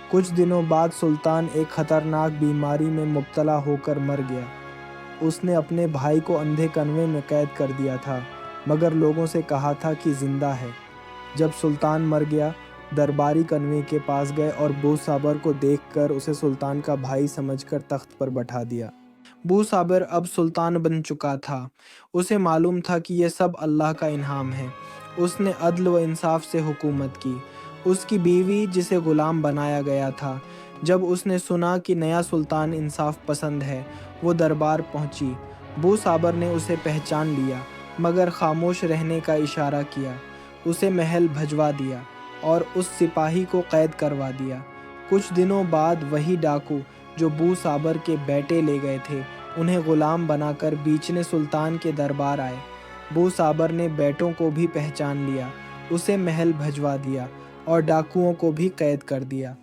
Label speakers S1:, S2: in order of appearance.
S1: کچھ دنوں بعد سلطان ایک خطرناک بیماری میں مبتلا ہو کر مر گیا۔ اس نے اپنے بھائی کو اندھے کنویں میں قید کر دیا تھا، مگر لوگوں سے کہا تھا کہ زندہ ہے۔ جب سلطان مر گیا، درباری کنویں کے پاس گئے اور بو صابر کو دیکھ کر اسے سلطان کا بھائی سمجھ کر تخت پر بٹھا دیا۔ بو صابر اب سلطان بن چکا تھا۔ اسے معلوم تھا کہ یہ سب اللہ کا انعام ہے۔ اس نے عدل و انصاف سے حکومت کی۔ اس کی بیوی، جسے غلام بنایا گیا تھا، جب اس نے سنا کہ نیا سلطان انصاف پسند ہے، وہ دربار پہنچی۔ بو صابر نے اسے پہچان لیا، مگر خاموش رہنے کا اشارہ کیا۔ اسے محل بھجوا دیا اور اس سپاہی کو قید کروا دیا۔ کچھ دنوں بعد وہی ڈاکو جو بو صابر کے بیٹے لے گئے تھے، انہیں غلام بنا کر بیچنے سلطان کے دربار آئے۔ بو صابر نے بیٹوں کو بھی پہچان لیا، اسے محل بھجوا دیا اور ڈاکوؤں کو بھی قید کر دیا۔